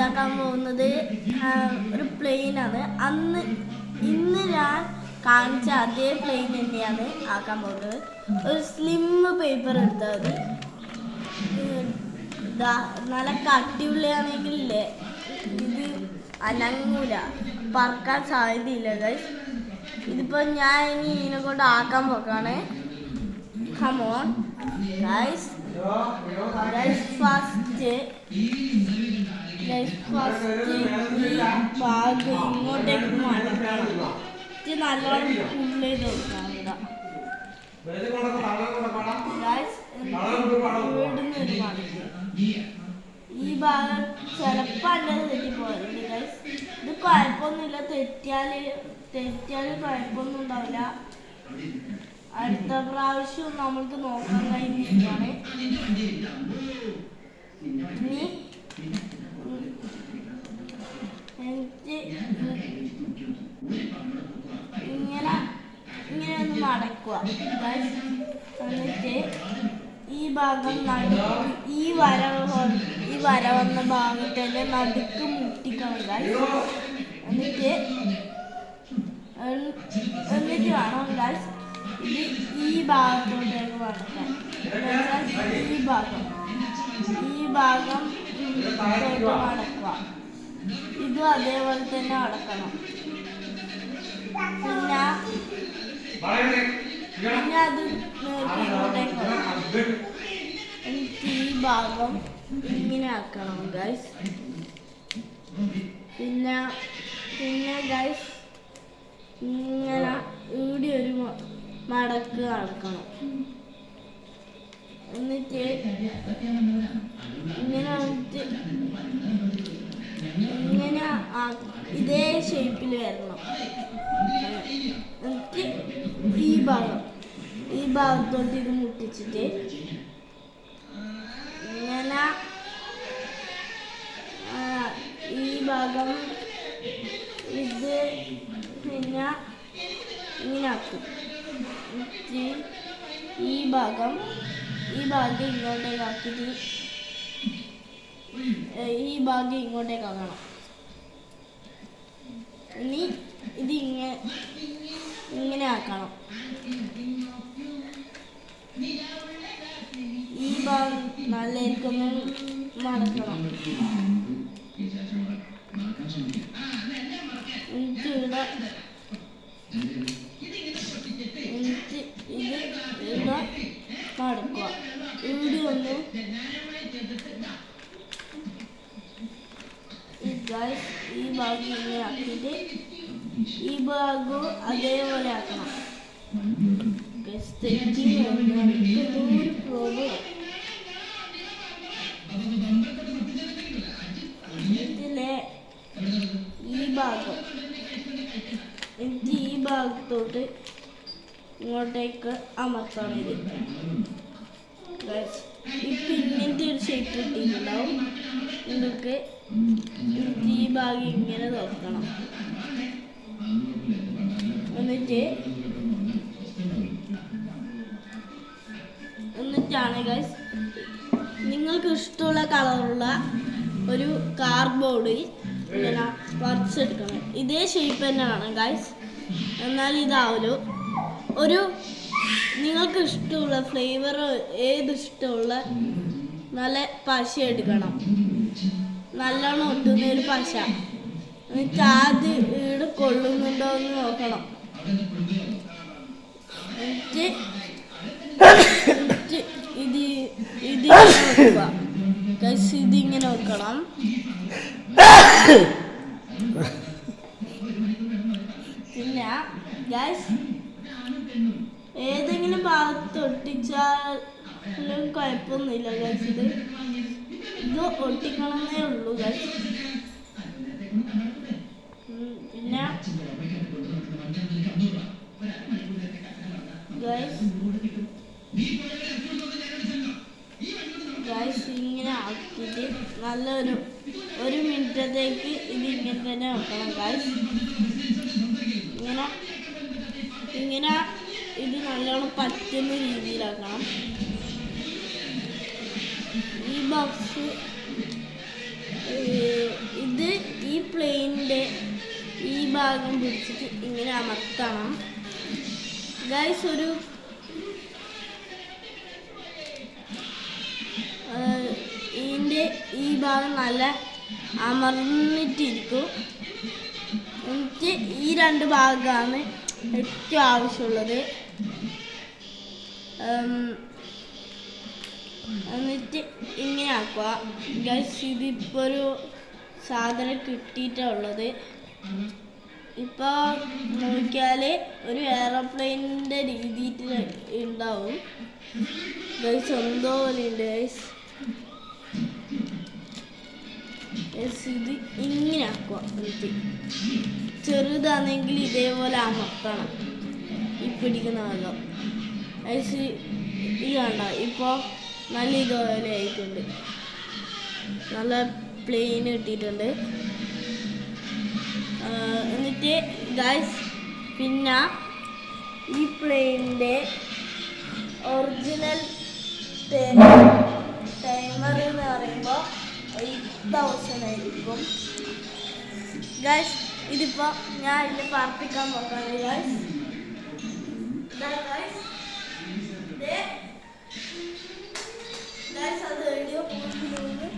ഉണ്ടാക്കാൻ പോകുന്നത് ഒരു പ്ലെയിനാണ്. ഇന്ന് ഞാൻ കാണിച്ച അതേ പ്ലെയിൻ തന്നെയാണ് ആക്കാൻ പോകുന്നത്. ഒരു സ്ലിം പേപ്പർ എടുത്താൽ മതി. നല്ല കട്ടിയുള്ളയാണെങ്കിലേ ഇത് അനങ്ങൂല, പറക്കാൻ സാധ്യതയില്ല ഗൈസ്. ഇതിപ്പോൾ ഞാൻ ഇനി ഇതിനെ കൊണ്ട് ആക്കാൻ പോക്കാണ്. Come on guys, ഫസ്റ്റ് ഈ ഭാഗം ഇങ്ങോട്ടേക്ക് മാറ്റണം. ഇത് നല്ലോണം ഫുൾ ചെയ്ത് കൊടുക്കണം. ഈ ഭാഗം ചിലപ്പോൾ അല്ലാതെ തെറ്റിപ്പോലുണ്ട് ഗൈസ്. ഇത് കുഴപ്പമൊന്നുമില്ല, തെറ്റിയാൽ കുഴപ്പമൊന്നും ഉണ്ടാവില്ല. അടുത്ത പ്രാവശ്യം നമ്മൾക്ക് നോക്കാൻ കഴിഞ്ഞിട്ടാണ്. ഇനി ഇങ്ങനെ ഒന്ന് മടക്കുക. എന്നിട്ട് ഈ ഭാഗം ഈ വര വന്ന ഭാഗത്തന്നെ നടുക്ക് മുട്ടിക്കണം ഗൈസ്. എന്നിട്ട് വേണം ഗൈസ് ഇത് ഈ ഭാഗത്തോട്ടേക്ക് മടക്കാൻ. ഈ ഭാഗം മടക്കുക. ഇതും അതേപോലെ തന്നെ അടക്കണം. പിന്നെ അത് ഇങ്ങോട്ടേക്ക് എനിക്ക് ഈ ഭാഗം ഇങ്ങനെ ആക്കണം ഗൈസ്. പിന്നെ ഗൈസ് ഇങ്ങനെ ഇവിടെ ഒരു മടക്ക് നടക്കണം. എന്നിട്ട് ഇങ്ങനെ ഇതേ ഷേപ്പിൽ വരണം. എന്നിട്ട് ഈ ഭാഗത്തോട്ട് ഇത് മുട്ടിച്ചിട്ട് ഇങ്ങനെ ഈ ഭാഗം ഇത് പിന്നെ ഇങ്ങനെ ആക്കും. ഈ ഭാഗം ഇങ്ങോട്ടേക്ക് ആക്കിയിട്ട് ഈ ഭാഗം ഇങ്ങോട്ടേക്ക് ആക്കണം. ഇനി ഇത് ഇങ്ങനെ ആക്കണം. ഈ ഭാഗം നല്ലതായിരിക്കൊന്ന് മടക്കണം. എന്നിട്ട് ഇത് മടക്കുക. ഇവിടെ ഒന്ന് ഈ ഭാഗം ഇങ്ങനെ ആക്കിയിട്ട് ഈ ഭാഗവും അതേപോലെ ആക്കണം. ഇതിലെ ഈ ഭാഗത്തോട്ട് ഇങ്ങോട്ടേക്ക് അമർത്തണം. ഇപ്പം ഇങ്ങനത്തെ ഒരു ഷേപ്പ് കിട്ടിയിട്ടുണ്ടാവും. നിങ്ങൾക്ക് ഈ ഭാഗം ഇങ്ങനെ തുറക്കണം. എന്നിട്ടാണ് ഗൈസ് നിങ്ങൾക്ക് ഇഷ്ടമുള്ള കളറുള്ള ഒരു കാർഡ്ബോർഡ് ഇങ്ങനെ വരച്ചെടുക്കണം. ഇതേ ഷേപ്പ് തന്നെയാണ് ഗൈസ്, എന്നാൽ ഇതാവല്ലോ ഒരു നിങ്ങൾക്ക് ഇഷ്ടമുള്ള ഫ്ലേവർ ഏതിഷ്ടമുള്ള നല്ല പശ എടുക്കണം. നല്ലോണം ഒട്ടുന്ന ഒരു പശ. എന്നിട്ട് ആദ്യം ഇവിടെ കൊള്ളുന്നുണ്ടോ എന്ന് നോക്കണം. എന്നിട്ട് ഇതിങ്ങനെ വെക്കണം. പിന്നെ ഗൈസ് ഏതെങ്കിലും ഭാഗത്ത് ഒട്ടിച്ചാലും കുഴപ്പമൊന്നുമില്ല ഗൈസ്. ഇത് ഒട്ടിക്കണമെന്നേ ഉള്ളൂ ഗൈസ്. പിന്നെ ഗൈസ് ഇങ്ങനെ ആക്കിയിട്ട് നല്ലൊരു മിനിറ്റത്തേക്ക് ഇത് ഇങ്ങനെ തന്നെ വെക്കണം ഗൈസ്. ഇങ്ങനെ ഇത് നല്ലോണം പറ്റുന്ന രീതിയിലാക്കണം. ഈ ബോക്സ് പ്ലെയിനിൻ്റെ ഈ ഭാഗം പിടിച്ചിട്ട് ഇങ്ങനെ അമർത്തണം ഗൈസ്. ഇതിൻ്റെ ഈ ഭാഗം നല്ല അമർന്നിട്ടിരിക്കും. എന്നിട്ട് ഈ രണ്ട് ഭാഗമാണ് ഏറ്റവും ആവശ്യമുള്ളത്. എന്നിട്ട് ഇങ്ങനെ ആക്കുക ഗൈസ്. ഇതിപ്പോൾ ഒരു സാധനം കിട്ടിയിട്ടുള്ളത്. ഇപ്പോൾ നോക്കിയാൽ ഒരു എയർപ്ലെയിനിൻ്റെ രീതിയിൽ ഉണ്ടാവും ഗൈസ്. എന്തോ പോലെ ഉണ്ട് ഗൈസ്. ഇത് ഇങ്ങനെ ആക്കുക. എന്നിട്ട് ചെറുതാണെങ്കിൽ ഇതേപോലെ അമർത്തണം ഈ പിടിക്കുന്ന ഭാഗം ഗൈസ്. ഇത് കണ്ട ഇപ്പോൾ നല്ല ഇതുപോലെ ആയിട്ടുണ്ട്. നല്ല പ്ലെയിൻ കിട്ടിയിട്ടുണ്ട്. എന്നിട്ട് ഗൈസ് പിന്നെ ഈ പ്ലെയിനിൻ്റെ ഒറിജിനൽ ടൈമർ എന്ന് പറയുമ്പോൾ 8000 ആയിരിക്കും ഗൈസ്. ഇതിപ്പോൾ ഞാൻ ഇതിൽ പറപ്പിക്കാൻ നോക്കാണ് ഗൈസ്.